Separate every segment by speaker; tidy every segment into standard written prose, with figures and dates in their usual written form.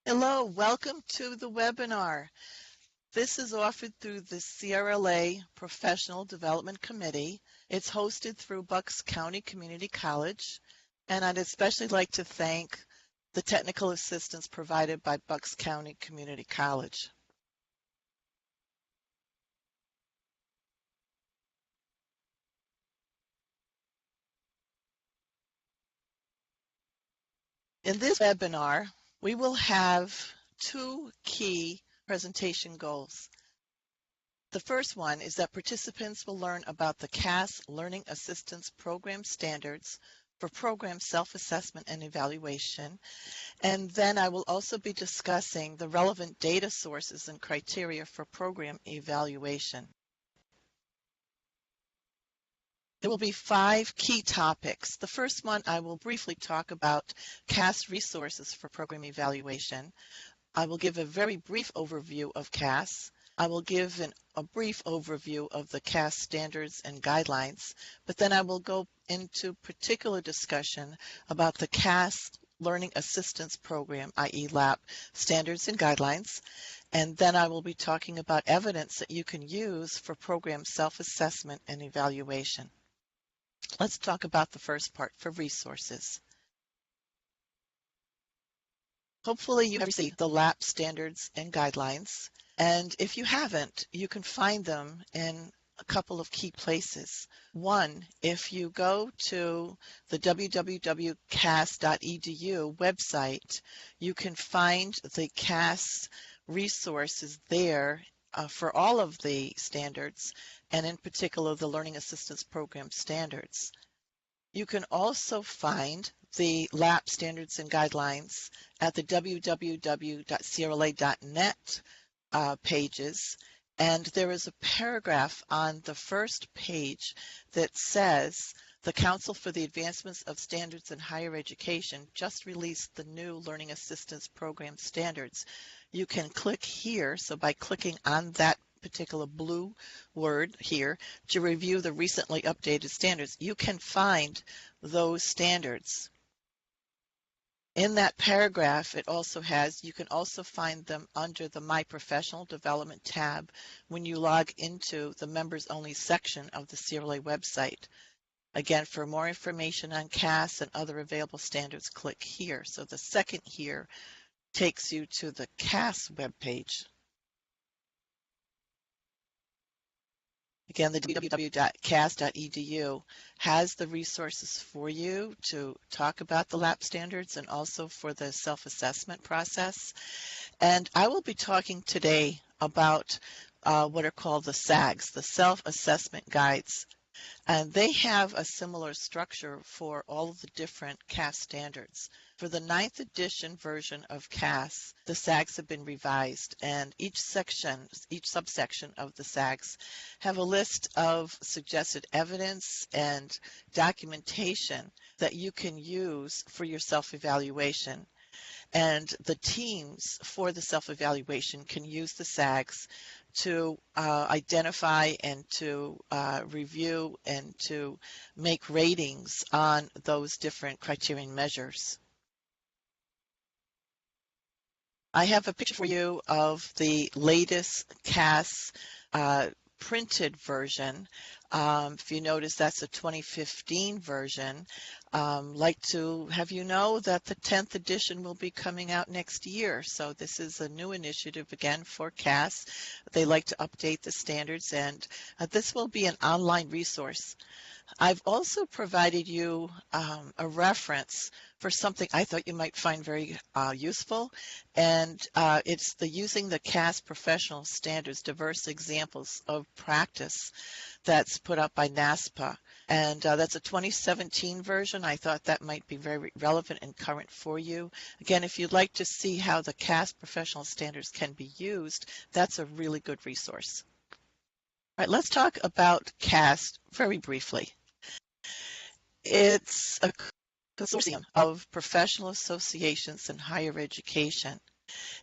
Speaker 1: Hello, welcome to the webinar. This is offered through the CRLA Professional Development Committee. It's hosted through Bucks County Community College, and I'd especially like to thank the technical assistance provided by Bucks County Community College. In this webinar, we will have two key presentation goals. The first one is that participants will learn about the CAS Learning Assistance Program standards for program self-assessment and evaluation. And then I will also be discussing the relevant data sources and criteria for program evaluation. There will be 5 key topics. The first one, I will briefly talk about CAS resources for program evaluation. I will give a very brief overview of CAS. I will give a brief overview of the CAS standards and guidelines, but then I will go into particular discussion about the CAS Learning Assistance Program, i.e. LAP, standards and guidelines, and then I will be talking about evidence that you can use for program self-assessment and evaluation. Let's talk about the first part, for resources. Hopefully you have received the LAP standards and guidelines, and if you haven't, you can find them in a couple of key places. One, if you go to the www.cas.edu website, you can find the CAS resources there for all of the standards, and in particular the Learning Assistance Program standards. You can also find the LAP standards and guidelines at the www.crla.net pages, and there is a paragraph on the first page that says the Council for the Advancement of Standards in Higher Education just released the new Learning Assistance Program standards. You can click here, so by clicking on that particular blue word here to review the recently updated standards, you can find those standards. In that paragraph, it also has, you can also find them under the My Professional Development tab when you log into the members only section of the CRLA website. Again, for more information on CAS and other available standards, click here. So the second here takes you to the CAS webpage. Again, the www.cas.edu has the resources for you to talk about the LAP standards and also for the self-assessment process. And I will be talking today about what are called the SAGs, the Self-Assessment Guides. And they have a similar structure for all of the different CAS standards. For the 9th edition version of CAS, the SAGs have been revised, and each subsection of the SAGs have a list of suggested evidence and documentation that you can use for your self-evaluation. And the teams for the self-evaluation can use the SAGs to identify and to review and to make ratings on those different criterion measures. I have a picture for you of the latest CAS printed version. If you notice, that's a 2015 version. Like to have you know that the 10th edition will be coming out next year. So this is a new initiative again for CAS. They like to update the standards, and this will be an online resource. I've also provided you a reference for something I thought you might find very useful, and it's using the CAS Professional Standards Diverse Examples of Practice that's put up by NASPA. And that's a 2017 version. I thought that might be very relevant and current for you. Again, if you'd like to see how the CAS Professional Standards can be used, that's a really good resource. All right, let's talk about CAS very briefly. It's a consortium of professional associations in higher education.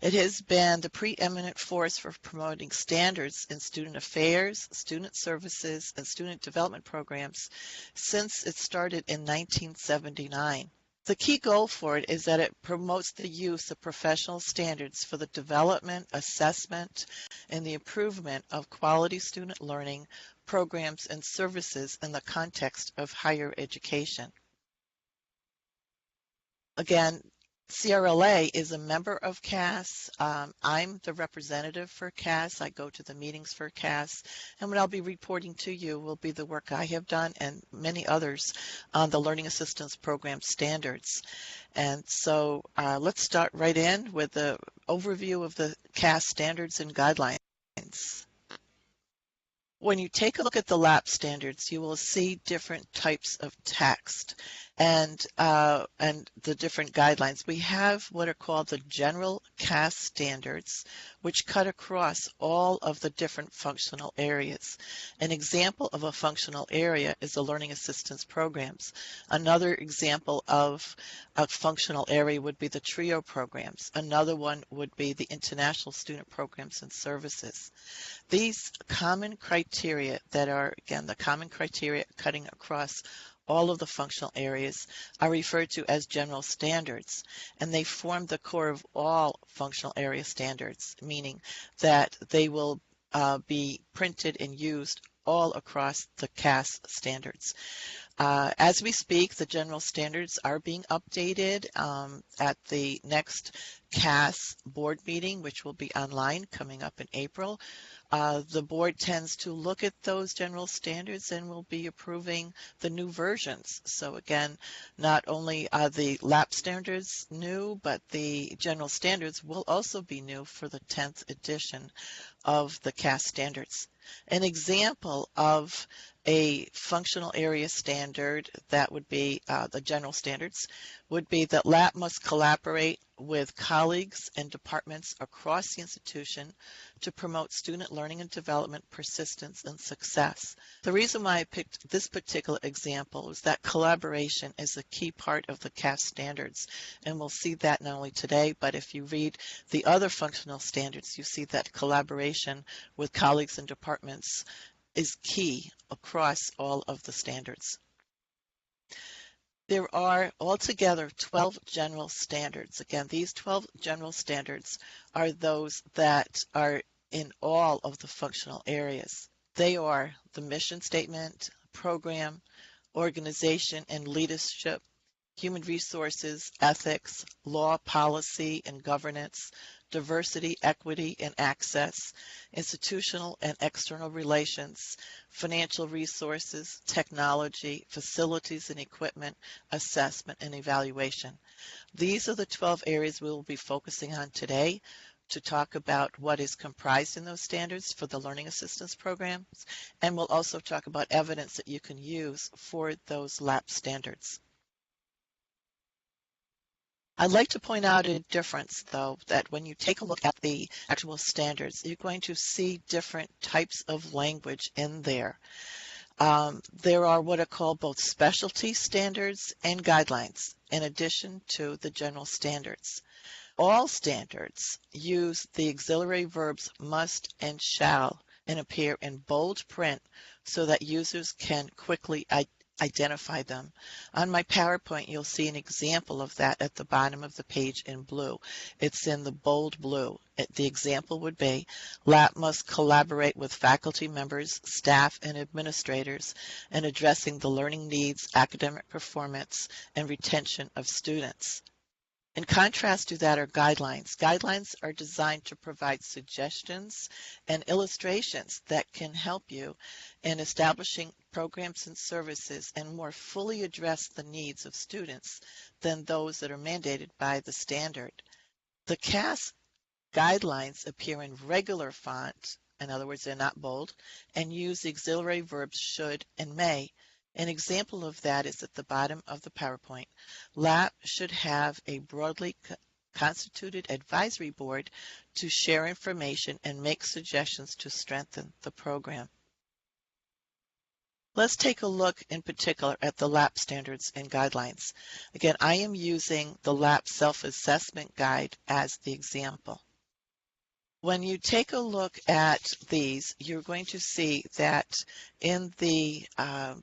Speaker 1: It has been the preeminent force for promoting standards in student affairs, student services, and student development programs since it started in 1979. The key goal for it is that it promotes the use of professional standards for the development, assessment, and the improvement of quality student learning programs and services in the context of higher education. Again, CRLA is a member of CAS. I'm the representative for CAS. I go to the meetings for CAS, and what I'll be reporting to you will be the work I have done and many others on the Learning Assistance Program standards. And so let's start right in with the overview of the CAS standards and guidelines. When you take a look at the LAP standards, you will see different types of text and the different guidelines. We have what are called the general CAS standards, which cut across all of the different functional areas. An example of a functional area is the learning assistance programs. Another example of a functional area would be the TRIO programs. Another one would be the international student programs and services. These common criteria that are, again, the common criteria cutting across all of the functional areas are referred to as general standards, and they form the core of all functional area standards, meaning that they will be printed and used all across the CAS standards. As we speak, the general standards are being updated at the next CAS board meeting, which will be online coming up in April. The board tends to look at those general standards and will be approving the new versions. So again, not only are the LAP standards new, but the general standards will also be new for the 10th edition of the CAS standards. An example of a functional area standard that would be the general standards would be that LAP must collaborate with colleagues and departments across the institution to promote student learning and development, persistence, and success. The reason why I picked this particular example is that collaboration is a key part of the CAS standards, and we'll see that not only today, but if you read the other functional standards, you see that collaboration with colleagues and departments is key across all of the standards. There are altogether 12 general standards. Again, these 12 general standards are those that are in all of the functional areas. They are the mission statement, program, organization and leadership, human resources, ethics, law, policy and governance, diversity, equity, and access, institutional and external relations, financial resources, technology, facilities and equipment, assessment, and evaluation. These are the 12 areas we will be focusing on today to talk about what is comprised in those standards for the learning assistance programs, and we'll also talk about evidence that you can use for those LAP standards. I'd like to point out a difference, though, that when you take a look at the actual standards, you're going to see different types of language in there. There are what are called both specialty standards and guidelines, in addition to the general standards. All standards use the auxiliary verbs must and shall and appear in bold print so that users can quickly identify them. On my PowerPoint, you'll see an example of that at the bottom of the page in blue. It's in the bold blue. The example would be, LAP must collaborate with faculty members, staff, and administrators in addressing the learning needs, academic performance, and retention of students. In contrast to that are guidelines. Guidelines are designed to provide suggestions and illustrations that can help you in establishing programs and services and more fully address the needs of students than those that are mandated by the standard. The CAS guidelines appear in regular font, in other words, they're not bold, and use the auxiliary verbs should and may. An example of that is at the bottom of the PowerPoint. LAP should have a broadly constituted advisory board to share information and make suggestions to strengthen the program. Let's take a look in particular at the LAP standards and guidelines. Again, I am using the LAP self-assessment guide as the example. When you take a look at these, you're going to see that in the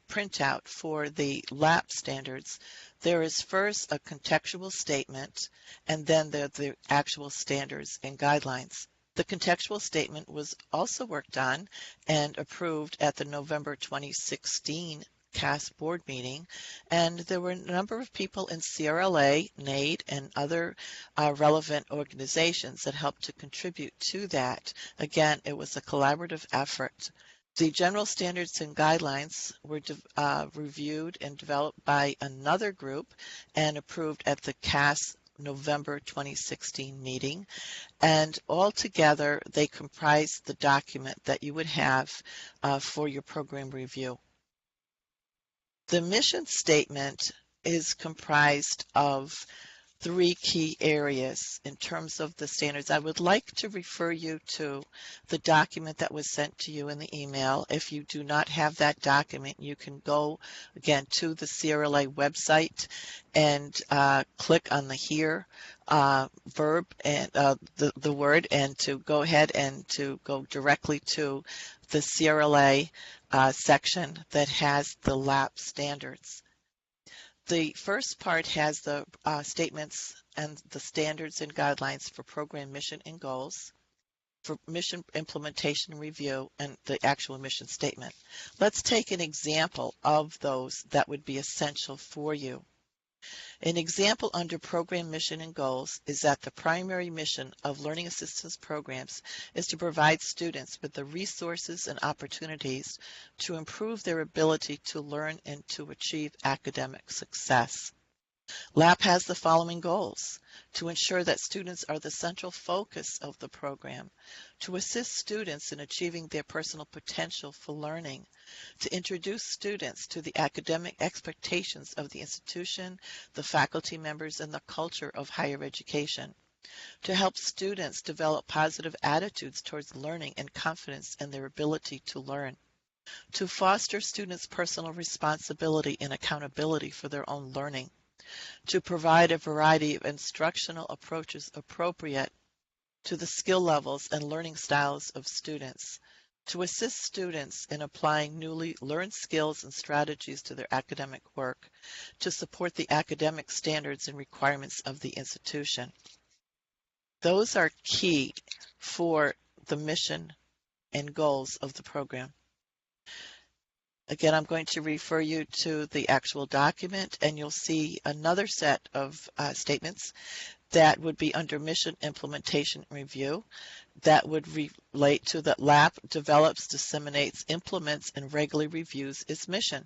Speaker 1: printout for the LAP standards, There is first a contextual statement, and then there are the actual standards and guidelines. The contextual statement was also worked on and approved at the November 2016 CAS board meeting, and there were a number of people in CRLA, NAID, and other relevant organizations that helped to contribute to that. Again, it was a collaborative effort. The general standards and guidelines were reviewed and developed by another group and approved at the CAS November 2016 meeting. And altogether, they comprise the document that you would have for your program review. The mission statement is comprised of three key areas in terms of the standards. I would like to refer you to the document that was sent to you in the email. If you do not have that document, you can go again to the CRLA website and click on the here verb and the word, and to go ahead and to go directly to the CRLA section that has the LAP standards. The first part has the statements and the standards and guidelines for program mission and goals, for mission implementation review, and the actual mission statement. Let's take an example of those that would be essential for you. An example under program mission and goals is that the primary mission of learning assistance programs is to provide students with the resources and opportunities to improve their ability to learn and to achieve academic success. LAP has the following goals: to ensure that students are the central focus of the program, to assist students in achieving their personal potential for learning, to introduce students to the academic expectations of the institution, the faculty members, and the culture of higher education, to help students develop positive attitudes towards learning and confidence in their ability to learn, to foster students' personal responsibility and accountability for their own learning, to provide a variety of instructional approaches appropriate to the skill levels and learning styles of students, to assist students in applying newly learned skills and strategies to their academic work, to support the academic standards and requirements of the institution. Those are key for the mission and goals of the program. Again, I'm going to refer you to the actual document, and you'll see another set of statements that would be under mission implementation review that would relate to that LAP develops, disseminates, implements, and regularly reviews its mission.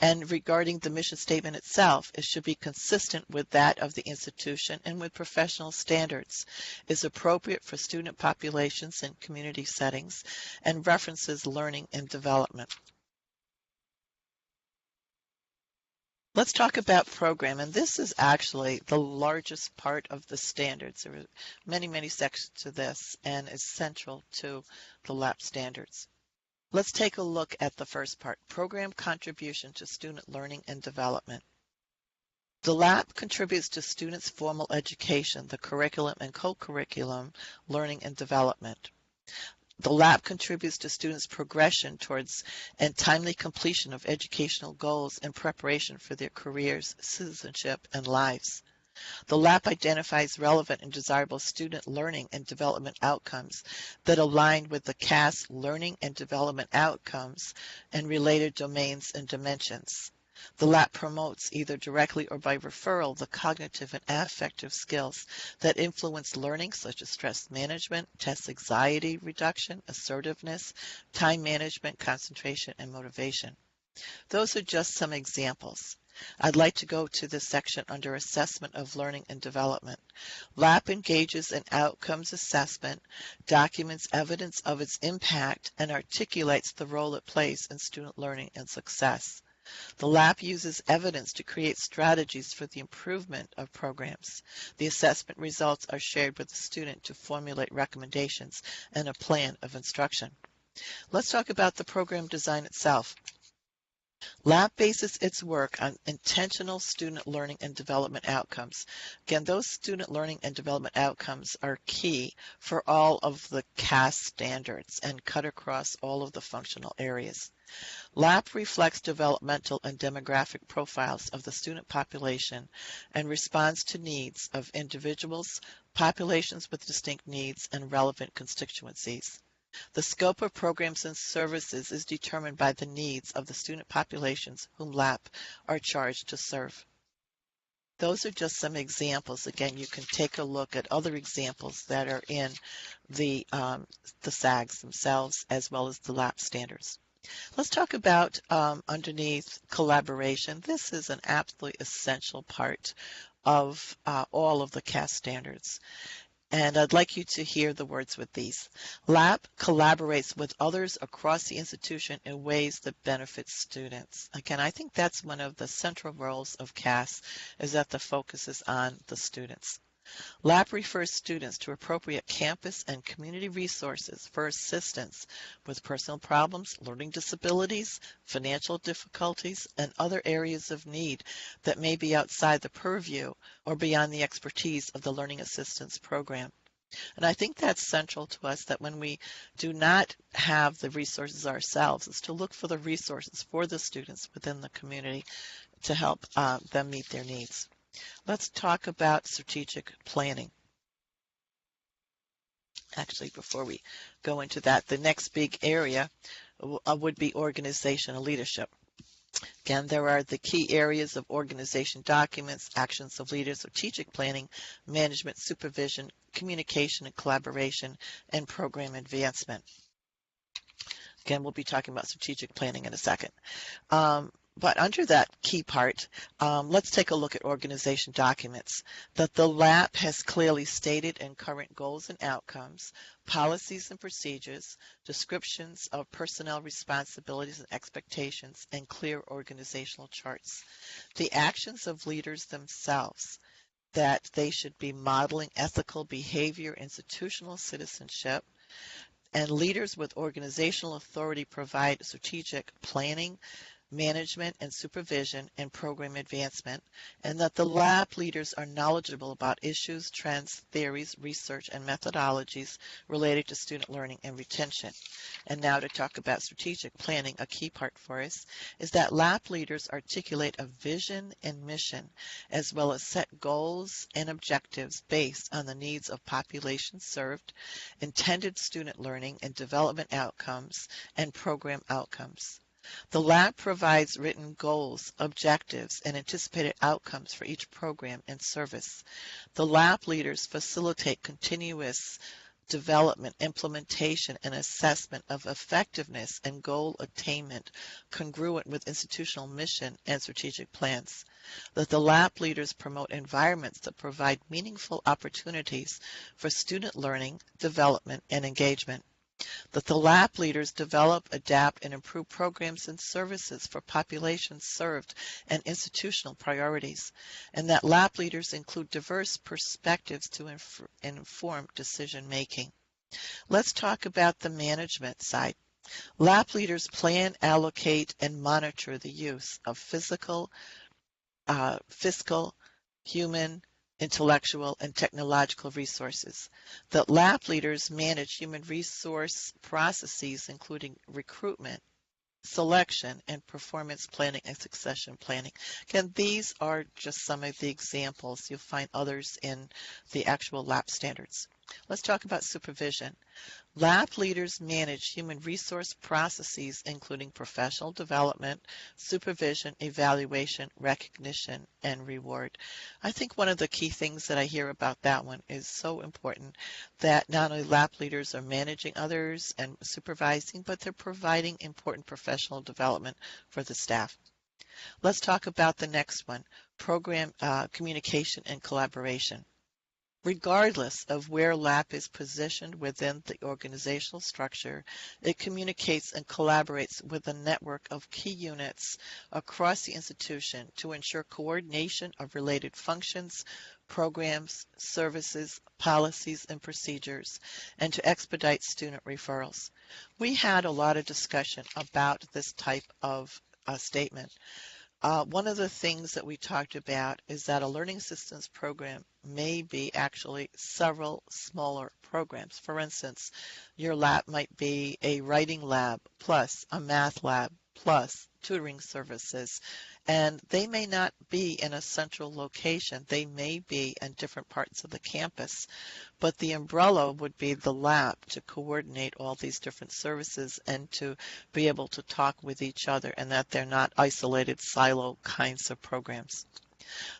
Speaker 1: And regarding the mission statement itself, it should be consistent with that of the institution and with professional standards, is appropriate for student populations and community settings, and references learning and development. Let's talk about program, and this is actually the largest part of the standards. There are many, many sections to this and is central to the LAP standards. Let's take a look at the first part, program contribution to student learning and development. The LAP contributes to students' formal education, the curriculum and co-curriculum learning and development. The LAP contributes to students' progression towards and timely completion of educational goals in preparation for their careers, citizenship, and lives. The LAP identifies relevant and desirable student learning and development outcomes that align with the CAS learning and development outcomes and related domains and dimensions. The LAP promotes, either directly or by referral, the cognitive and affective skills that influence learning, such as stress management, test anxiety reduction, assertiveness, time management, concentration, and motivation. Those are just some examples. I'd like to go to this section under Assessment of Learning and Development. LAP engages in outcomes assessment, documents evidence of its impact, and articulates the role it plays in student learning and success. The LAP uses evidence to create strategies for the improvement of programs. The assessment results are shared with the student to formulate recommendations and a plan of instruction. Let's talk about the program design itself. Lab bases its work on intentional student learning and development outcomes. Again, those student learning and development outcomes are key for all of the CAS standards and cut across all of the functional areas. LAP reflects developmental and demographic profiles of the student population and responds to needs of individuals, populations with distinct needs, and relevant constituencies. The scope of programs and services is determined by the needs of the student populations whom LAP are charged to serve. Those are just some examples. Again, you can take a look at other examples that are in the SAGs themselves as well as the LAP standards. Let's talk about underneath collaboration. This is an absolutely essential part of all of the CAS standards. And I'd like you to hear the words with these. LAP collaborates with others across the institution in ways that benefit students. Again, I think that's one of the central roles of CAS, is that the focus is on the students. LAP refers students to appropriate campus and community resources for assistance with personal problems, learning disabilities, financial difficulties, and other areas of need that may be outside the purview or beyond the expertise of the Learning Assistance Program. And I think that's central to us, that when we do not have the resources ourselves, is to look for the resources for the students within the community to help them meet their needs. Let's talk about strategic planning. Actually, before we go into that, the next big area would be organization and leadership. Again, there are the key areas of organization documents, actions of leaders, strategic planning, management, supervision, communication and collaboration, and program advancement. Again, we'll be talking about strategic planning in a second. But under that key part, let's take a look at organization documents. That the LAP has clearly stated in current goals and outcomes, policies and procedures, descriptions of personnel responsibilities and expectations, and clear organizational charts. The actions of leaders themselves, that they should be modeling ethical behavior, institutional citizenship, and leaders with organizational authority provide strategic planning, management and supervision, and program advancement, and that the LAP leaders are knowledgeable about issues, trends, theories, research, and methodologies related to student learning and retention. And now to talk about strategic planning, a key part for us is that LAP leaders articulate a vision and mission, as well as set goals and objectives based on the needs of populations served, intended student learning and development outcomes, and program outcomes. The LAP provides written goals, objectives, and anticipated outcomes for each program and service. The LAP leaders facilitate continuous development, implementation, and assessment of effectiveness and goal attainment congruent with institutional mission and strategic plans. That the LAP leaders promote environments that provide meaningful opportunities for student learning, development, and engagement. That the LAP leaders develop, adapt, and improve programs and services for populations served and institutional priorities, and that LAP leaders include diverse perspectives to inform decision making. Let's talk about the management side. LAP leaders plan, allocate, and monitor the use of fiscal, human, intellectual, and technological resources. The LAP leaders manage human resource processes, including recruitment, selection, and performance planning and succession planning. Again, these are just some of the examples. You'll find others in the actual LAP standards. Let's talk about supervision. LAP leaders manage human resource processes, including professional development, supervision, evaluation, recognition, and reward. I think one of the key things that I hear about that one is so important, that not only LAP leaders are managing others and supervising, but they're providing important professional development for the staff. Let's talk about the next one, program communication and collaboration. Regardless of where LAP is positioned within the organizational structure, it communicates and collaborates with a network of key units across the institution to ensure coordination of related functions, programs, services, policies, and procedures, and to expedite student referrals. We had a lot of discussion about this type of statement. One of the things that we talked about is that a learning assistance program may be actually several smaller programs. For instance, your lab might be a writing lab plus a math lab plus tutoring services, and they may not be in a central location. They may be in different parts of the campus, but the umbrella would be the lab to coordinate all these different services and to be able to talk with each other, and that they're not isolated silo kinds of programs.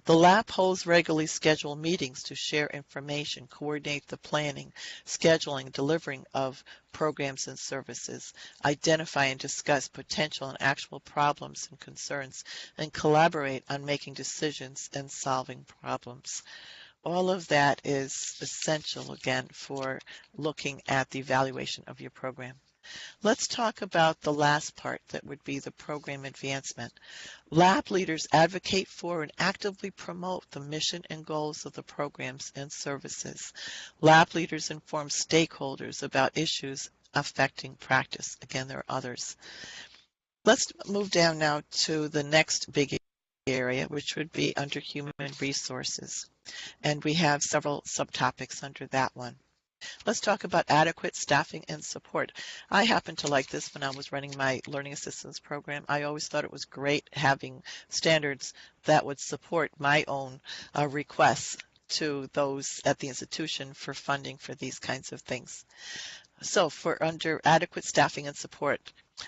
Speaker 1: The lab holds regularly scheduled meetings to share information, coordinate the planning, scheduling, delivering of programs and services, identify and discuss potential and actual problems and concerns, and collaborate on making decisions and solving problems. All of that is essential, again, for looking at the evaluation of your program. Let's talk about the last part, that would be the program advancement. Lab leaders advocate for and actively promote the mission and goals of the programs and services. Lab leaders inform stakeholders about issues affecting practice. Again, there are others. Let's move down now to the next big area, which would be under human resources. And we have several subtopics under that one. Let's talk about adequate staffing and support. I happen to like this when I was running my learning assistance program. I always thought it was great having standards that would support my own requests to those at the institution for funding for these kinds of things. So for under adequate staffing and support,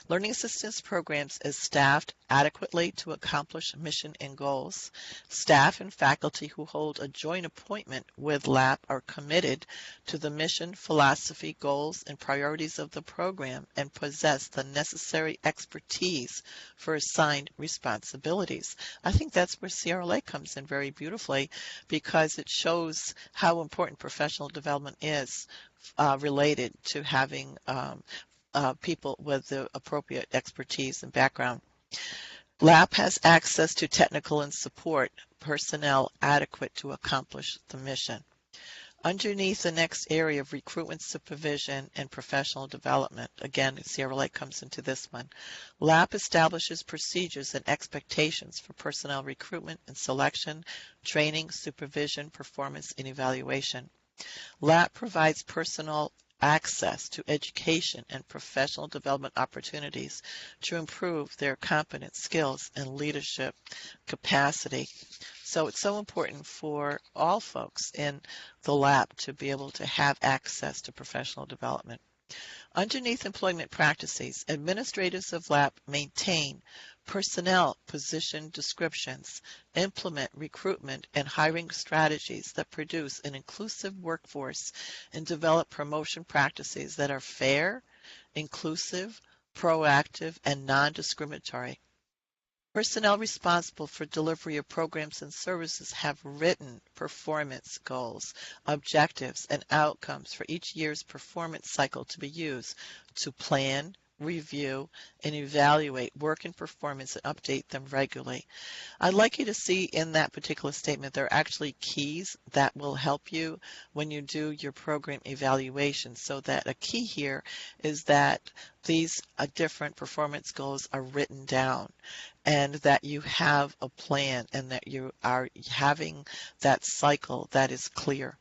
Speaker 1: learning assistance programs is staffed adequately to accomplish mission and goals. Staff and faculty who hold a joint appointment with LAP are committed to the mission, philosophy, goals, and priorities of the program and possess the necessary expertise for assigned responsibilities. I think that's where CRLA comes in very beautifully, because it shows how important professional development is related to having people with the appropriate expertise and background. LAP has access to technical and support personnel adequate to accomplish the mission. Underneath the next area of recruitment, supervision, and professional development, again, CRLA comes into this one. LAP establishes procedures and expectations for personnel recruitment and selection, training, supervision, performance, and evaluation. LAP provides personal access to education and professional development opportunities to improve their competence, skills, and leadership capacity. So it's so important for all folks in the lab to be able to have access to professional development. Underneath employment practices, administrators of LAP maintain personnel position descriptions, implement recruitment and hiring strategies that produce an inclusive workforce, and develop promotion practices that are fair, inclusive, proactive, and non-discriminatory. Personnel responsible for delivery of programs and services have written performance goals, objectives, and outcomes for each year's performance cycle to be used to plan, review, and evaluate work and performance and update them regularly. I'd like you to see in that particular statement there are actually keys that will help you when you do your program evaluation. So that a key here is that these different performance goals are written down, and that you have a plan, and that you are having that cycle that is clear.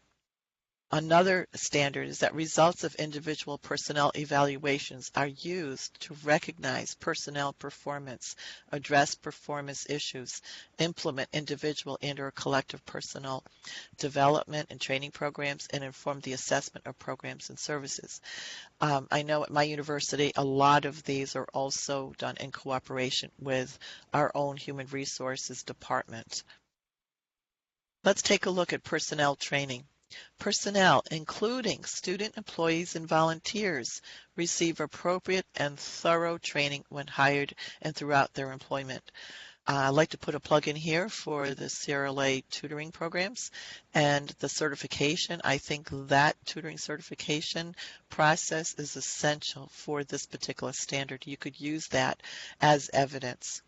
Speaker 1: Another standard is that results of individual personnel evaluations are used to recognize personnel performance, address performance issues, implement individual and/or collective personnel development and training programs, and inform the assessment of programs and services. I know at my university, a lot of these are also done in cooperation with our own human resources department. Let's take a look at personnel training. Personnel, including student employees and volunteers, receive appropriate and thorough training when hired and throughout their employment. I'd like to put a plug in here for the CRLA tutoring programs and the certification. I think that tutoring certification process is essential for this particular standard. You could use that as evidence.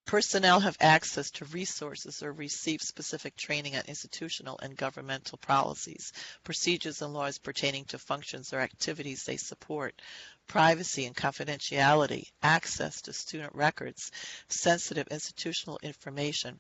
Speaker 1: Personnel have access to resources or receive specific training on institutional and governmental policies, procedures and laws pertaining to functions or activities they support, privacy and confidentiality, access to student records, sensitive institutional information,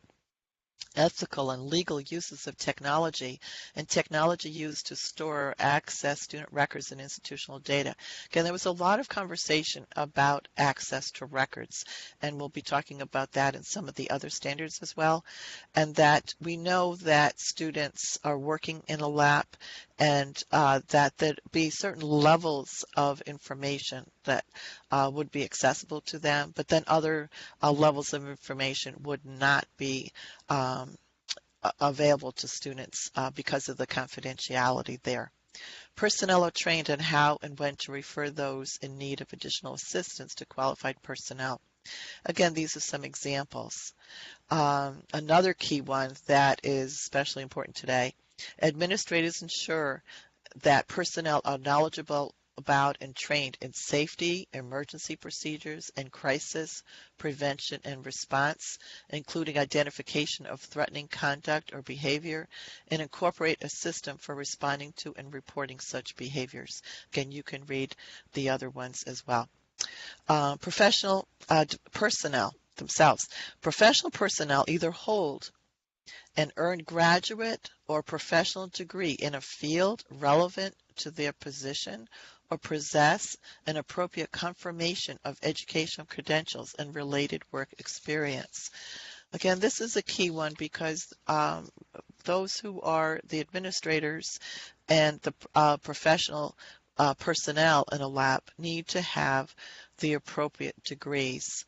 Speaker 1: ethical and legal uses of technology, and technology used to store or access student records and institutional data. Again, there was a lot of conversation about access to records, and we'll be talking about that in some of the other standards as well, and that we know that students are working in a lab and that there'd be certain levels of information that would be accessible to them, but then other levels of information would not be um, available to students because of the confidentiality there. Personnel are trained on how and when to refer those in need of additional assistance to qualified personnel. Again, these are some examples. Another key one that is especially important today, administrators ensure that personnel are knowledgeable about and trained in safety, emergency procedures, and crisis prevention and response, including identification of threatening conduct or behavior, and incorporate a system for responding to and reporting such behaviors. Again, you can read the other ones as well. Professional personnel themselves. Professional personnel either hold an earned graduate or professional degree in a field relevant to their position or possess an appropriate confirmation of educational credentials and related work experience. Again, this is a key one because those who are the administrators and the professional personnel in a lab need to have the appropriate degrees,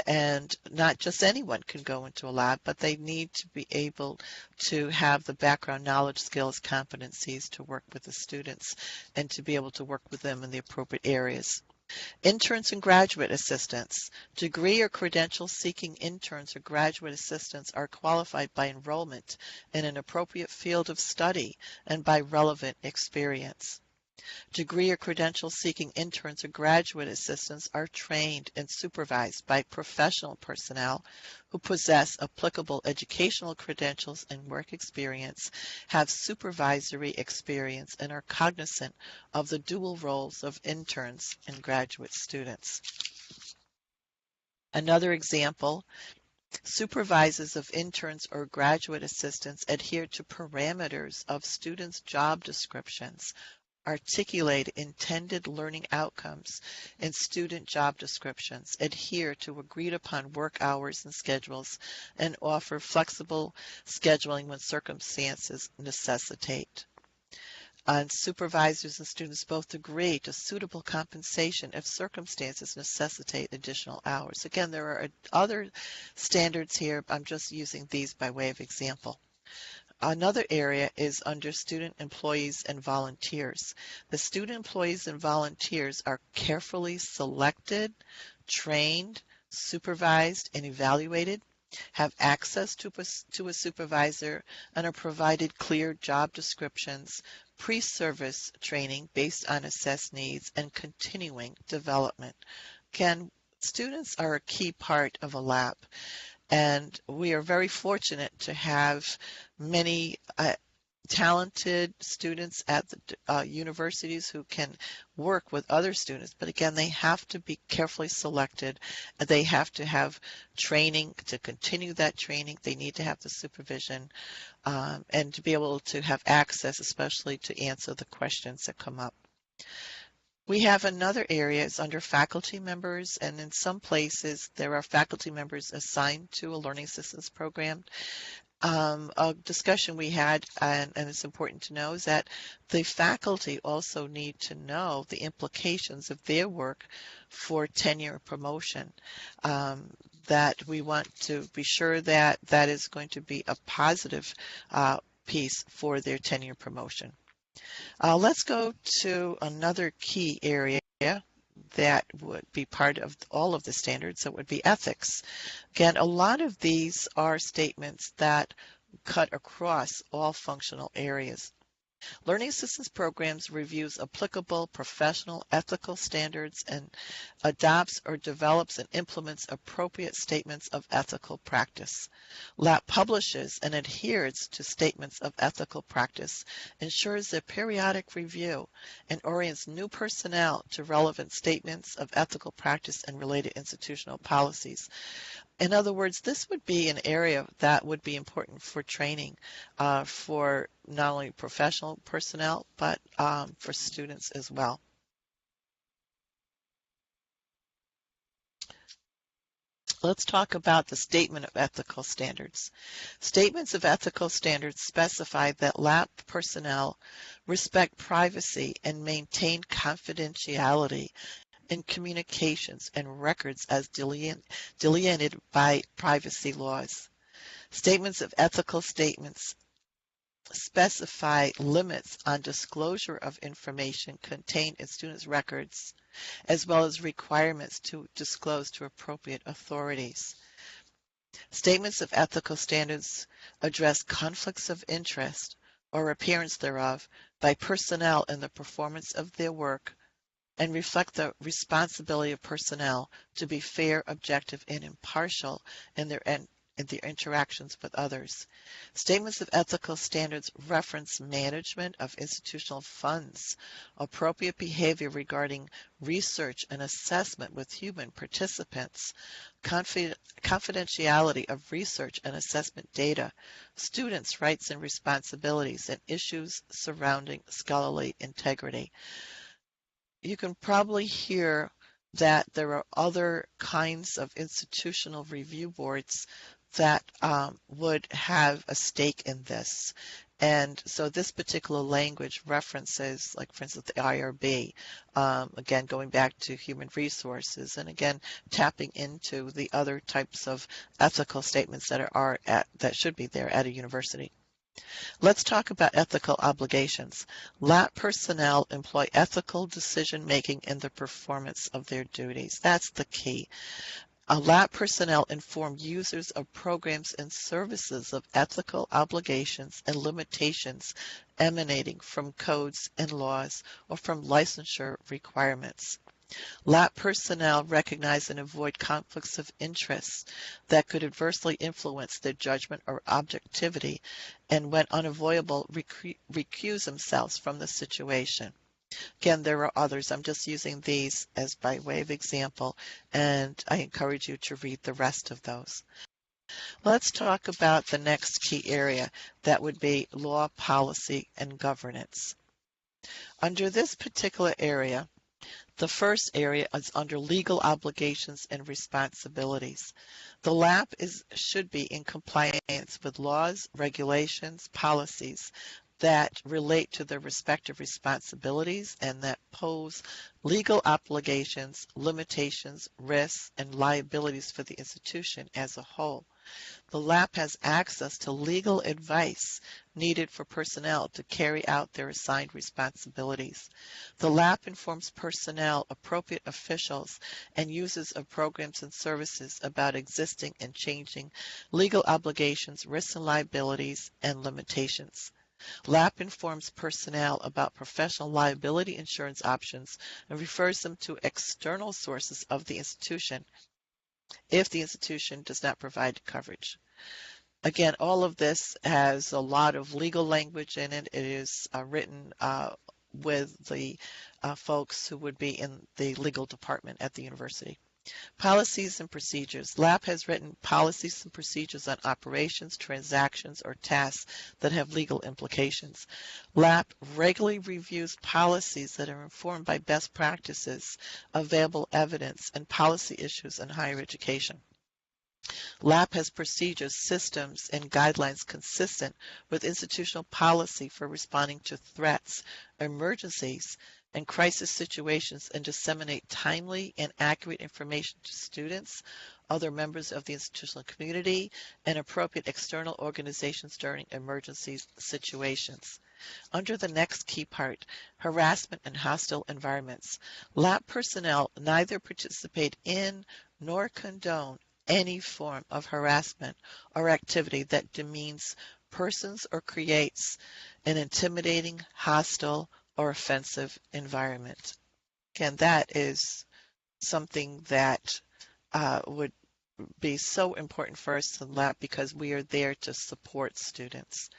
Speaker 1: and not just anyone can go into a lab, but they need to be able to have the background knowledge, skills, competencies to work with the students and to be able to work with them in the appropriate areas. Interns and graduate assistants. Degree or credential seeking interns or graduate assistants are qualified by enrollment in an appropriate field of study and by relevant experience. Degree or credential seeking interns or graduate assistants are trained and supervised by professional personnel who possess applicable educational credentials and work experience, have supervisory experience, and are cognizant of the dual roles of interns and graduate students. Another example, supervisors of interns or graduate assistants adhere to parameters of students' job descriptions, articulate intended learning outcomes in student job descriptions, adhere to agreed upon work hours and schedules, and offer flexible scheduling when circumstances necessitate. And supervisors and students both agree to suitable compensation if circumstances necessitate additional hours. Again, there are other standards here. I'm just using these by way of example. Another area is under student employees and volunteers. The student employees and volunteers are carefully selected, trained, supervised, and evaluated, have access to a supervisor, and are provided clear job descriptions, pre-service training based on assessed needs, and continuing development. Again, students are a key part of a lab. And we are very fortunate to have many talented students at the universities who can work with other students. But again, they have to be carefully selected. They have to have training to continue that training. They need to have the supervision and to be able to have access, especially to answer the questions that come up. We have another area is under faculty members, and in some places there are faculty members assigned to a learning assistance program. A discussion we had, and it's important to know, is that the faculty also need to know the implications of their work for tenure and promotion. That we want to be sure that that is going to be a positive piece for their tenure promotion. Let's go to another key area that would be part of all of the standards, that would be ethics. Again, a lot of these are statements that cut across all functional areas. Learning Assistance Programs reviews applicable professional ethical standards and adopts or develops and implements appropriate statements of ethical practice. LAP publishes and adheres to statements of ethical practice, ensures their periodic review, and orients new personnel to relevant statements of ethical practice and related institutional policies. In other words, this would be an area that would be important for training for not only professional personnel, but for students as well. Let's talk about the Statement of Ethical Standards. Statements of ethical standards specify that LAP personnel respect privacy and maintain confidentiality in communications and records as delineated by privacy laws. Statements of ethical statements specify limits on disclosure of information contained in students' records, as well as requirements to disclose to appropriate authorities. Statements of ethical standards address conflicts of interest or appearance thereof by personnel in the performance of their work and reflect the responsibility of personnel to be fair, objective, and impartial in their interactions with others. Statements of ethical standards reference management of institutional funds, appropriate behavior regarding research and assessment with human participants, confidentiality of research and assessment data, students' rights and responsibilities, and issues surrounding scholarly integrity. You can probably hear that there are other kinds of institutional review boards that would have a stake in this. And so this particular language references, like for instance, the IRB, again, going back to human resources, and again, tapping into the other types of ethical statements that should be there at a university. Let's talk about ethical obligations. LAP personnel employ ethical decision-making in the performance of their duties. That's the key. LAP personnel inform users of programs and services of ethical obligations and limitations emanating from codes and laws or from licensure requirements. LAP personnel recognize and avoid conflicts of interest that could adversely influence their judgment or objectivity, and when unavoidable, recuse themselves from the situation. Again, there are others. I'm just using these as by way of example, and I encourage you to read the rest of those. Let's talk about the next key area, that would be law, policy, and governance. Under this particular area, the first area is under legal obligations and responsibilities. The LAP should be in compliance with laws, regulations, policies that relate to their respective responsibilities and that pose legal obligations, limitations, risks, and liabilities for the institution as a whole. The LAP has access to legal advice needed for personnel to carry out their assigned responsibilities. The LAP informs personnel, appropriate officials, and users of programs and services about existing and changing legal obligations, risks and liabilities, and limitations. LAP informs personnel about professional liability insurance options and refers them to external sources of the institution if the institution does not provide coverage. Again, all of this has a lot of legal language in it. It is written with the folks who would be in the legal department at the university. Policies and procedures. LAP has written policies and procedures on operations, transactions, or tasks that have legal implications. LAP regularly reviews policies that are informed by best practices, available evidence, and policy issues in higher education. LAP has procedures, systems, and guidelines consistent with institutional policy for responding to threats, emergencies, and crisis situations, and disseminate timely and accurate information to students, other members of the institutional community, and appropriate external organizations during emergency situations. Under the next key part, harassment and hostile environments, LAP personnel neither participate in nor condone any form of harassment or activity that demeans persons, or creates an intimidating, hostile, or offensive environment. Again, that is something that would be so important for us in lab because we are there to support students.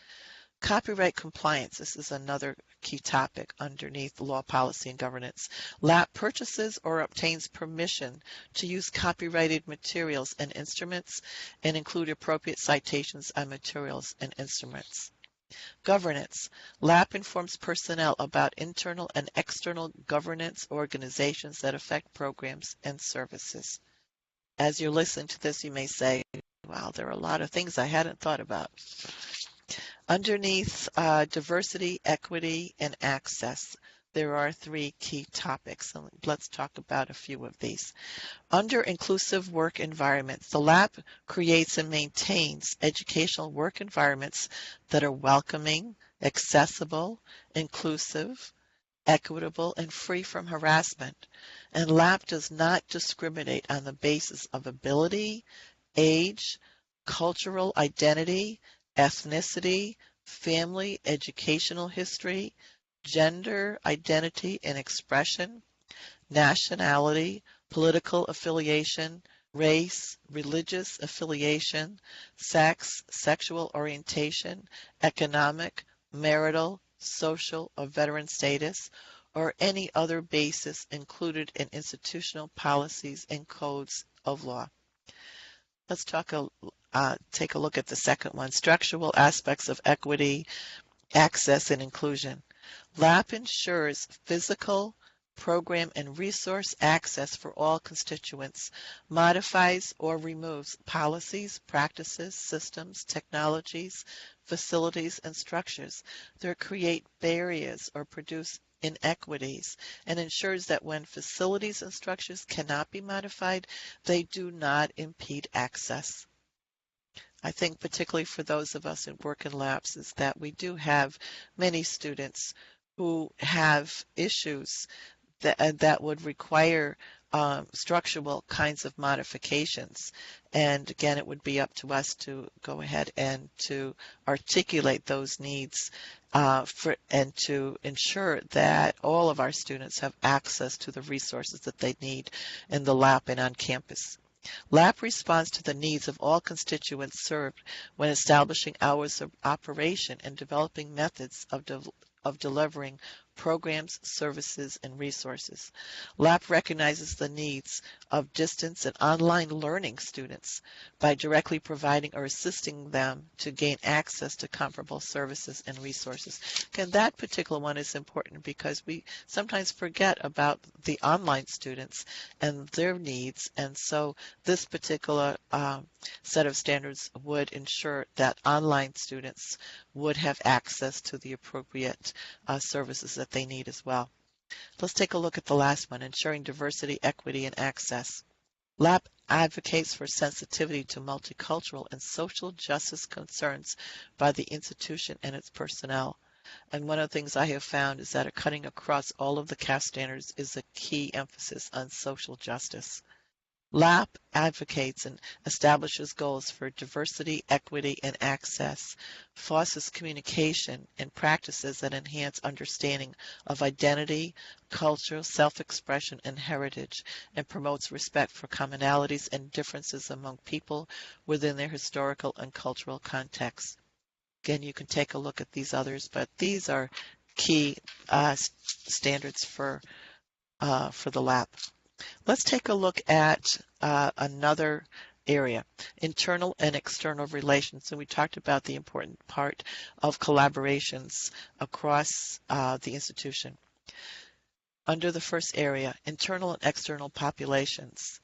Speaker 1: Copyright compliance, this is another key topic underneath law, policy, and governance. LAP purchases or obtains permission to use copyrighted materials and instruments and include appropriate citations on materials and instruments. Governance. LAP informs personnel about internal and external governance organizations that affect programs and services. As you're listening to this, you may say, wow, there are a lot of things I hadn't thought about. Underneath diversity, equity, and access, there are 3 key topics. So let's talk about a few of these. Under inclusive work environments, the lab creates and maintains educational work environments that are welcoming, accessible, inclusive, equitable, and free from harassment. And LAP does not discriminate on the basis of ability, age, cultural identity, ethnicity, family, educational history, gender, identity and expression, nationality, political affiliation, race, religious affiliation, sex, sexual orientation, economic, marital, social, or veteran status, or any other basis included in institutional policies and codes of law. Let's take a look at the second one, structural aspects of equity, access, and inclusion. LAP ensures physical, program, and resource access for all constituents, modifies or removes policies, practices, systems, technologies, facilities, and structures that create barriers or produce inequities, and ensures that when facilities and structures cannot be modified, they do not impede access. I think particularly for those of us in work in labs is that we do have many students who have issues that would require structural kinds of modifications. And again, it would be up to us to go ahead and to articulate those needs and to ensure that all of our students have access to the resources that they need in the lab and on campus. LAP responds to the needs of all constituents served when establishing hours of operation and developing methods of delivering programs, services, and resources. LAP recognizes the needs of distance and online learning students by directly providing or assisting them to gain access to comparable services and resources. And that particular one is important because we sometimes forget about the online students and their needs, and so this particular set of standards would ensure that online students would have access to the appropriate services that they need as well. Let's take a look at the last one, ensuring diversity, equity, and access. LAP advocates for sensitivity to multicultural and social justice concerns by the institution and its personnel. And one of the things I have found is that cutting across all of the CAS standards is a key emphasis on social justice. LAP advocates and establishes goals for diversity, equity, and access, fosters communication and practices that enhance understanding of identity, culture, self-expression, and heritage, and promotes respect for commonalities and differences among people within their historical and cultural contexts. Again, you can take a look at these others, but these are key standards for the LAP. Let's take a look at another area, internal and external relations. And we talked about the important part of collaborations across the institution. Under the first area, internal and external populations,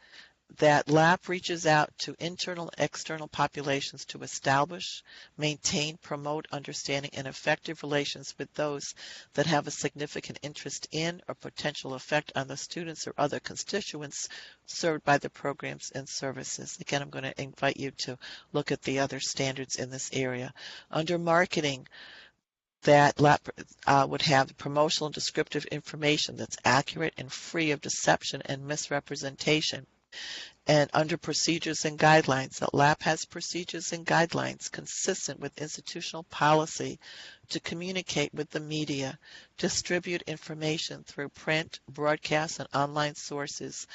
Speaker 1: that LAP reaches out to internal and external populations to establish, maintain, promote understanding and effective relations with those that have a significant interest in or potential effect on the students or other constituents served by the programs and services. Again, I'm going to invite you to look at the other standards in this area. Under marketing, that LAP would have promotional and descriptive information that's accurate and free of deception and misrepresentation. And under procedures and guidelines, the lab has procedures and guidelines consistent with institutional policy to communicate with the media, distribute information through print, broadcast, and online sources,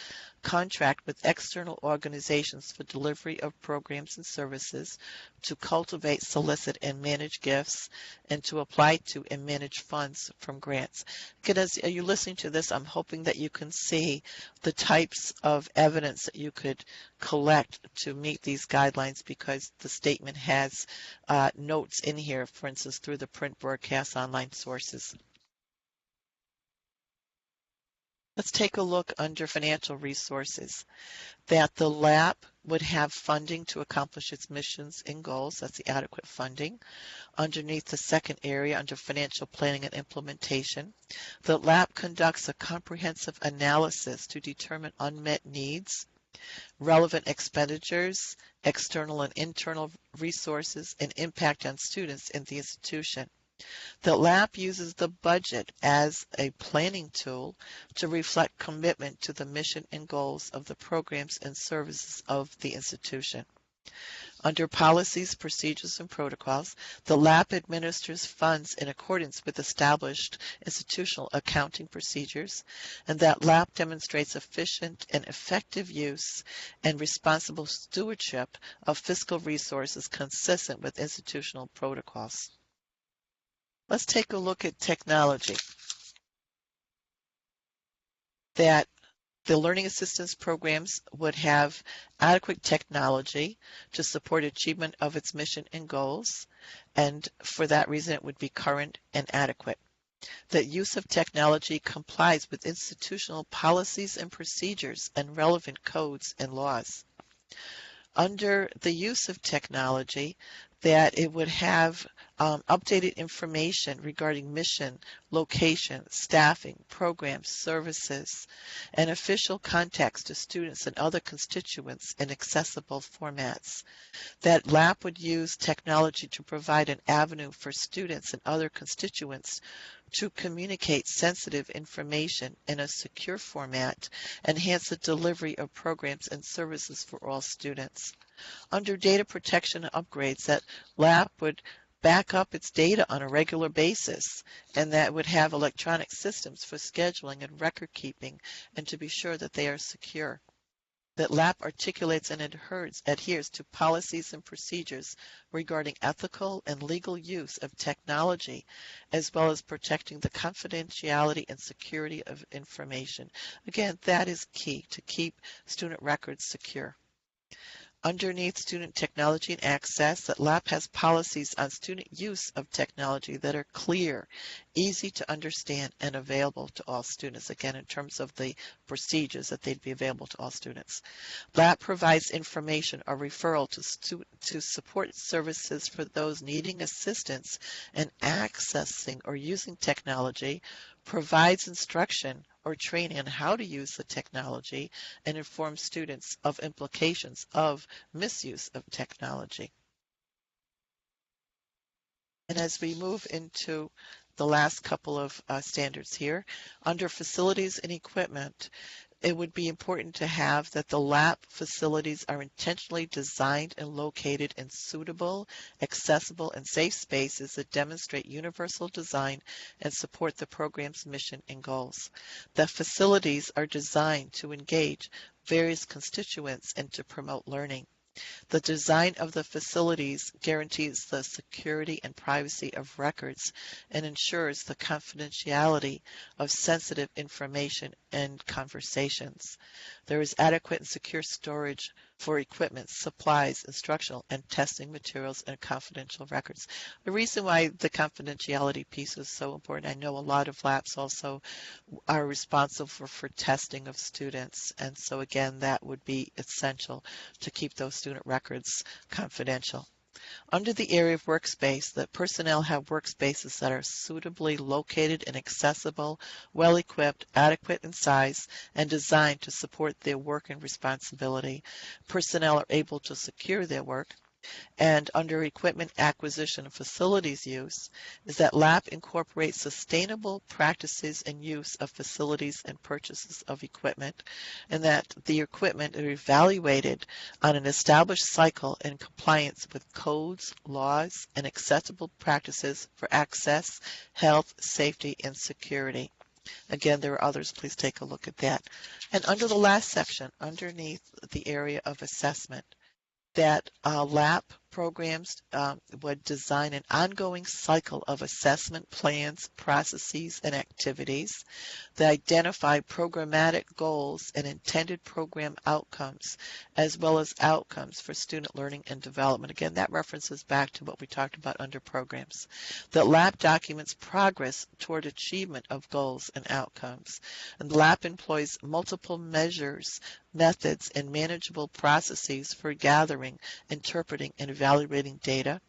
Speaker 1: contract with external organizations for delivery of programs and services, to cultivate, solicit, and manage gifts, and to apply to and manage funds from grants. Again, as you're listening to this, I'm hoping that you can see the types of evidence that you could collect to meet these guidelines, because the statement has notes in here, for instance, through the print, broadcast, online sources. Let's take a look under financial resources, that the lab would have funding to accomplish its missions and goals. That's the adequate funding. Underneath the second area, under financial planning and implementation, the lab conducts a comprehensive analysis to determine unmet needs, relevant expenditures, external and internal resources, and impact on students in the institution. The lab uses the budget as a planning tool to reflect commitment to the mission and goals of the programs and services of the institution. Under policies, procedures, and protocols, the lab administers funds in accordance with established institutional accounting procedures, and that lab demonstrates efficient and effective use and responsible stewardship of fiscal resources consistent with institutional protocols. Let's take a look at technology. That the learning assistance programs would have adequate technology to support achievement of its mission and goals, and for that reason it would be current and adequate. That use of technology complies with institutional policies and procedures and relevant codes and laws. Under the use of technology, that it would have updated information regarding mission, location, staffing, programs, services, and official contacts to students and other constituents in accessible formats. That lab would use technology to provide an avenue for students and other constituents to communicate sensitive information in a secure format, enhance the delivery of programs and services for all students. Under data protection and upgrades, that lab would back up its data on a regular basis, and that would have electronic systems for scheduling and record keeping, and to be sure that they are secure. That lab articulates and adheres to policies and procedures regarding ethical and legal use of technology, as well as protecting the confidentiality and security of information. Again, that is key to keep student records secure. Underneath student technology and access, that lab has policies on student use of technology that are clear, easy to understand, and available to all students. Again, in terms of the procedures, that they'd be available to all students. Lab provides information or referral to support services for those needing assistance in accessing or using technology, provides instruction or training on how to use the technology, and informs students of implications of misuse of technology. And as we move into the last couple of standards here, under facilities and equipment, it would be important to have that the lab facilities are intentionally designed and located in suitable, accessible, and safe spaces that demonstrate universal design and support the program's mission and goals. The facilities are designed to engage various constituents and to promote learning. The design of the facilities guarantees the security and privacy of records and ensures the confidentiality of sensitive information and conversations. There is adequate and secure storage for equipment, supplies, instructional and testing materials, and confidential records. The reason why the confidentiality piece is so important, I know a lot of labs also are responsible for testing of students, and so again, that would be essential to keep those student records confidential. Under the area of workspace, the personnel have workspaces that are suitably located and accessible, well-equipped, adequate in size, and designed to support their work and responsibility. Personnel are able to secure their work. And under equipment acquisition and facilities use is that LAP incorporates sustainable practices and use of facilities and purchases of equipment, and that the equipment is evaluated on an established cycle in compliance with codes, laws, and acceptable practices for access, health, safety, and security. Again, there are others. Please take a look at that. And under the last section, underneath the area of assessment, that LAP programs would design an ongoing cycle of assessment plans, processes, and activities that identify programmatic goals and intended program outcomes, as well as outcomes for student learning and development. Again, that references back to what we talked about under programs. That LAP documents progress toward achievement of goals and outcomes. And LAP employs multiple measures, methods, and manageable processes for gathering, interpreting, and evaluating data.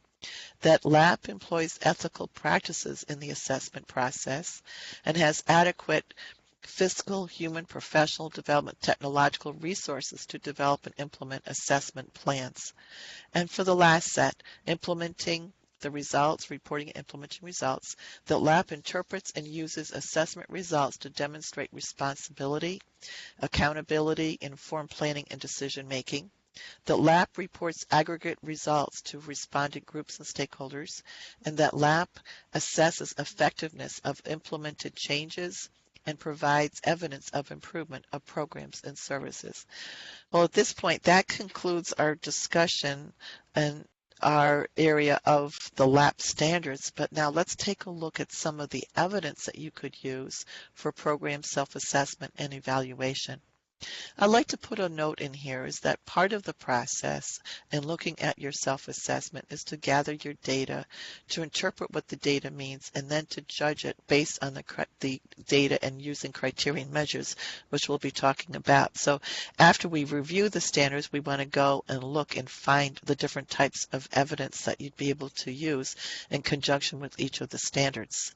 Speaker 1: That LAP employs ethical practices in the assessment process and has adequate fiscal, human, professional development, technological resources to develop and implement assessment plans. And for the last set, implementing the results, reporting and implementing results, that LAP interprets and uses assessment results to demonstrate responsibility, accountability, informed planning, and decision making. That LAP reports aggregate results to respondent groups and stakeholders, and that LAP assesses effectiveness of implemented changes and provides evidence of improvement of programs and services. Well, at this point, that concludes our discussion and our area of the LAP standards, but now let's take a look at some of the evidence that you could use for program self-assessment and evaluation. I'd like to put a note in here is that part of the process in looking at your self-assessment is to gather your data, to interpret what the data means, and then to judge it based on the data and using criterion measures, which we'll be talking about. So after we review the standards, we want to go and look and find the different types of evidence that you'd be able to use in conjunction with each of the standards.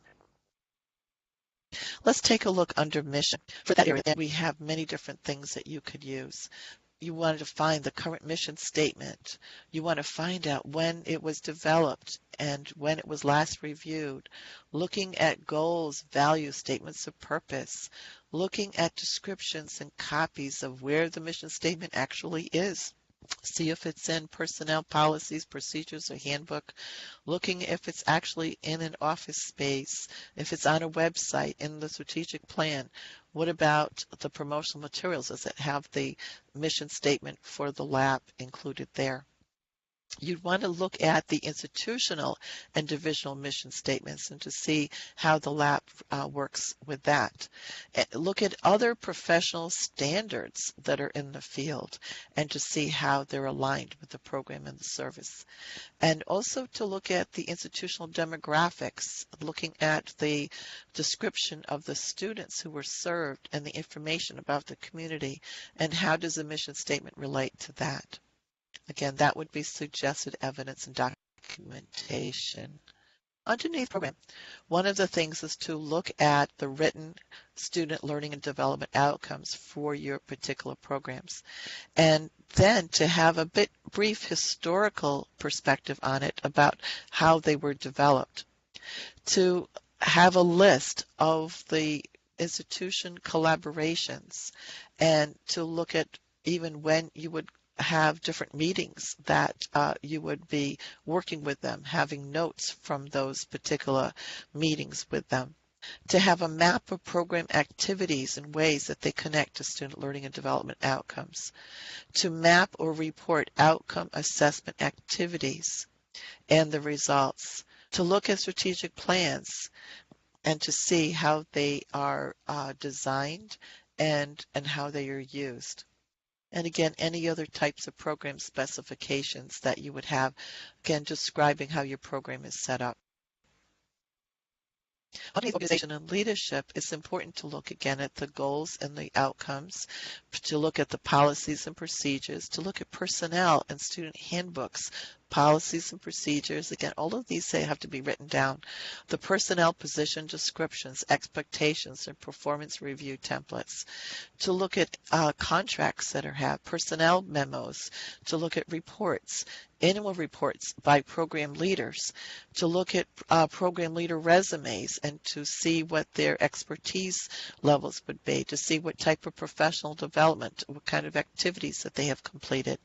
Speaker 1: Let's take a look under mission. For that area, we have many different things that you could use. You want to find the current mission statement. You want to find out when it was developed and when it was last reviewed. Looking at goals, values, statements of purpose. Looking at descriptions and copies of where the mission statement actually is. See if it's in personnel policies, procedures, or handbook. Looking if it's actually in an office space, if it's on a website, in the strategic plan. What about the promotional materials? Does it have the mission statement for the lab included there? You'd want to look at the institutional and divisional mission statements and to see how the lab works with that. Look at other professional standards that are in the field and to see how they're aligned with the program and the service. And also to look at the institutional demographics, looking at the description of the students who were served and the information about the community and how does the mission statement relate to that. Again, that would be suggested evidence and documentation. Underneath program, one of the things is to look at the written student learning and development outcomes for your particular programs. And then to have a brief historical perspective on it about how they were developed. To have a list of the institution collaborations and to look at even when you would have different meetings that you would be working with them, having notes from those particular meetings with them. To have a map of program activities and ways that they connect to student learning and development outcomes. To map or report outcome assessment activities and the results. To look at strategic plans and to see how they are designed and how they are used. And again, any other types of program specifications that you would have, again, describing how your program is set up. Underneath organization and leadership, it's important to look again at the goals and the outcomes, to look at the policies and procedures, to look at personnel and student handbooks, policies and procedures. Again, all of these have to be written down. The personnel position descriptions, expectations, and performance review templates. To look at contracts that have personnel memos, to look at reports, annual reports by program leaders, to look at program leader resumes and to see what their expertise levels would be, to see what type of professional development, what kind of activities that they have completed,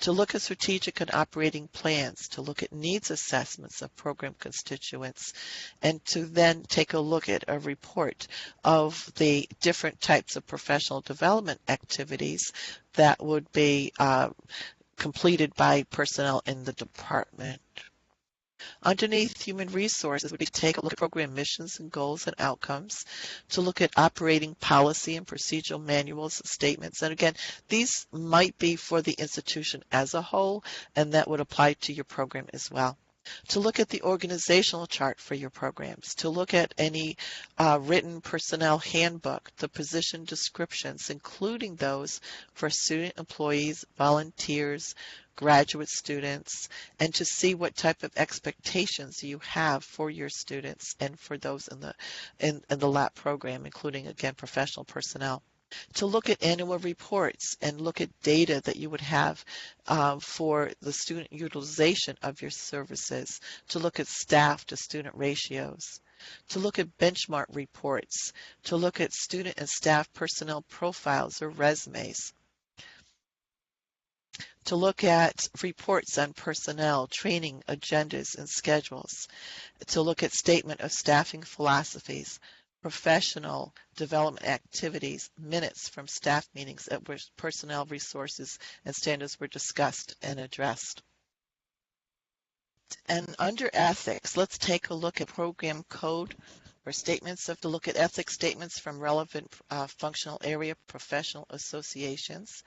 Speaker 1: to look at strategic and operating plans, to look at needs assessments of program constituents, and to then take a look at a report of the different types of professional development activities that would be completed by personnel in the department. Underneath human resources would be to take a look at program missions and goals and outcomes, to look at operating policy and procedural manuals and statements. And again, these might be for the institution as a whole, and that would apply to your program as well. To look at the organizational chart for your programs, to look at any written personnel handbook, the position descriptions, including those for student employees, volunteers, graduate students, and to see what type of expectations you have for your students and for those in the LAP program, including, again, professional personnel. To look at annual reports and look at data that you would have for the student utilization of your services, to look at staff to student ratios, to look at benchmark reports, to look at student and staff personnel profiles or resumes, to look at reports on personnel, training, agendas, and schedules, to look at statement of staffing philosophies, professional development activities, minutes from staff meetings at which personnel resources and standards were discussed and addressed. And under ethics, let's take a look at program code or statements to look at ethics statements from relevant functional area professional associations,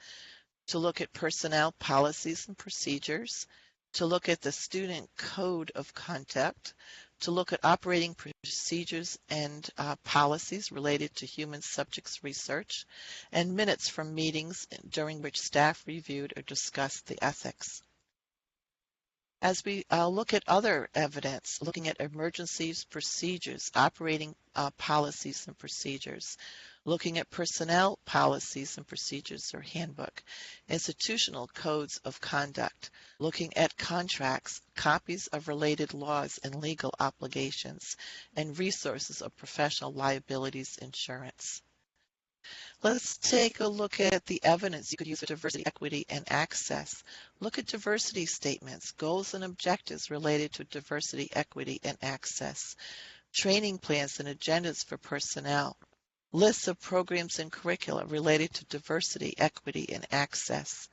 Speaker 1: to look at personnel policies and procedures, to look at the student code of conduct, to look at operating procedures and policies related to human subjects research, and minutes from meetings during which staff reviewed or discussed the ethics. As we look at other evidence, looking at emergencies, procedures, operating policies and procedures, looking at personnel policies and procedures or handbook, institutional codes of conduct, looking at contracts, copies of related laws and legal obligations, and resources of professional liabilities insurance. Let's take a look at the evidence you could use for diversity, equity, and access. Look at diversity statements, goals and objectives related to diversity, equity, and access, training plans and agendas for personnel, lists of programs and curricula related to diversity, equity, and access.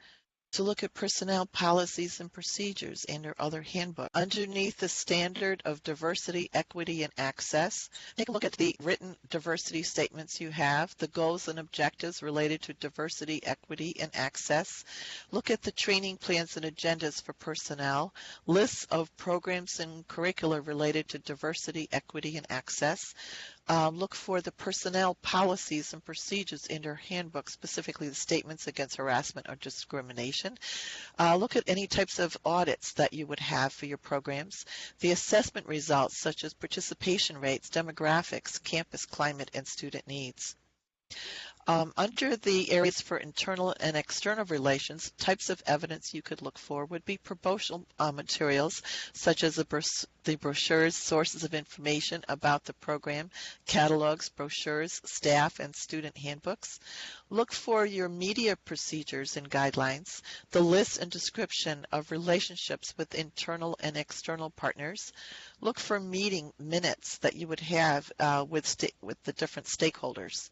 Speaker 1: To look at personnel policies and procedures and or other handbook. Underneath the standard of diversity, equity, and access, take a look at the written diversity statements you have, the goals and objectives related to diversity, equity, and access. Look at the training plans and agendas for personnel, lists of programs and curricula related to diversity, equity, and access. Look for the personnel policies and procedures in your handbook, specifically the statements against harassment or discrimination. Look at any types of audits that you would have for your programs, the assessment results such as participation rates, demographics, campus climate, and student needs. Under the areas for internal and external relations, types of evidence you could look for would be promotional materials such as the brochures, sources of information about the program, catalogs, brochures, staff, and student handbooks. Look for your media procedures and guidelines, the list and description of relationships with internal and external partners. Look for meeting minutes that you would have with the different stakeholders.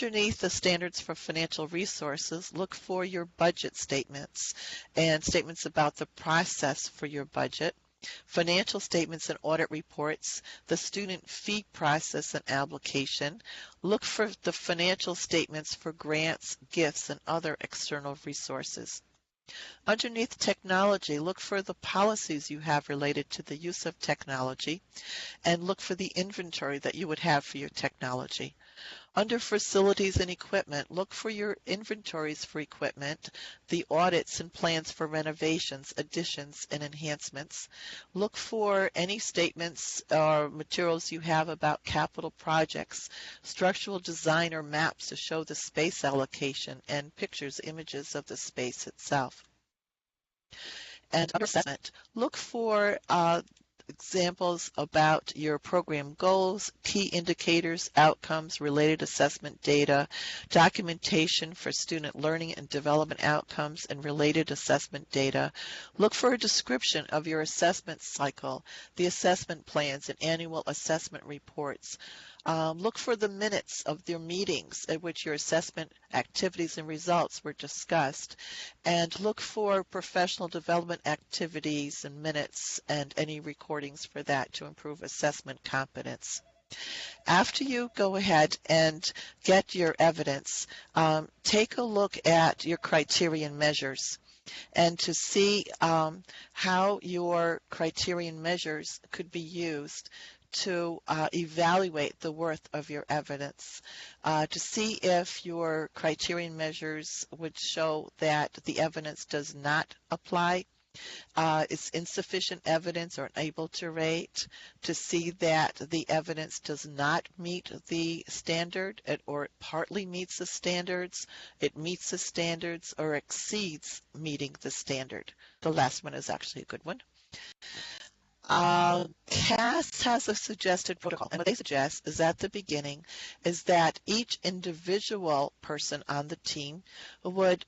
Speaker 1: Underneath the standards for financial resources, look for your budget statements and statements about the process for your budget, financial statements and audit reports, the student fee process and application. Look for the financial statements for grants, gifts, and other external resources. Underneath technology, look for the policies you have related to the use of technology, and look for the inventory that you would have for your technology. Under facilities and equipment, look for your inventories for equipment, the audits and plans for renovations, additions, and enhancements. Look for any statements or materials you have about capital projects, structural design or maps to show the space allocation, and pictures, images of the space itself. And under assessment, look for examples about your program goals, key indicators, outcomes, related assessment data, documentation for student learning and development outcomes, and related assessment data. Look for a description of your assessment cycle, the assessment plans, and annual assessment reports. Look for the minutes of your meetings at which your assessment activities and results were discussed, and look for professional development activities and minutes and any recordings for that to improve assessment competence. After you go ahead and get your evidence, take a look at your criterion measures and to see how your criterion measures could be used to evaluate the worth of your evidence, to see if your criterion measures would show that the evidence does not apply, is insufficient evidence or unable to rate, to see that the evidence does not meet the standard or it partly meets the standards, it meets the standards, or exceeds meeting the standard. The last one is actually a good one. CAS has a suggested protocol, and what they suggest is at the beginning is that each individual person on the team would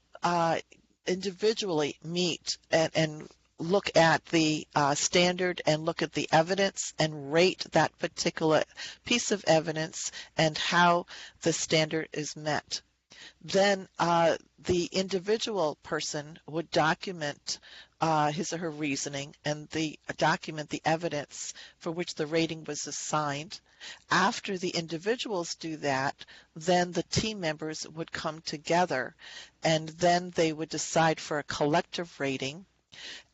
Speaker 1: individually meet and look at the standard and look at the evidence and rate that particular piece of evidence and how the standard is met. Then the individual person would document his or her reasoning and document the evidence for which the rating was assigned. After the individuals do that, then the team members would come together and then they would decide for a collective rating.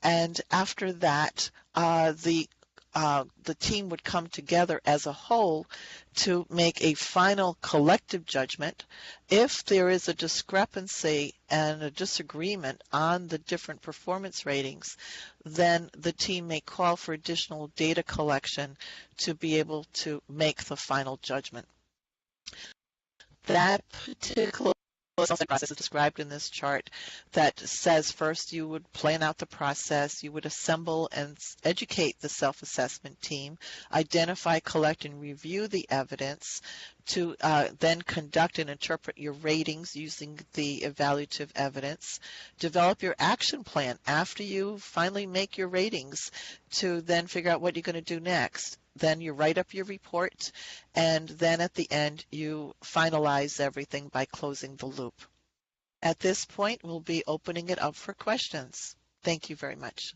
Speaker 1: And after that, the team would come together as a whole to make a final collective judgment. If there is a discrepancy and a disagreement on the different performance ratings, then the team may call for additional data collection to be able to make the final judgment. That particular process is described in this chart that says first you would plan out the process, you would assemble and educate the self-assessment team, identify, collect, and review the evidence to then conduct and interpret your ratings using the evaluative evidence, develop your action plan after you finally make your ratings to then figure out what you're going to do next. Then you write up your report, and then at the end you finalize everything by closing the loop. At this point, we'll be opening it up for questions. Thank you very much.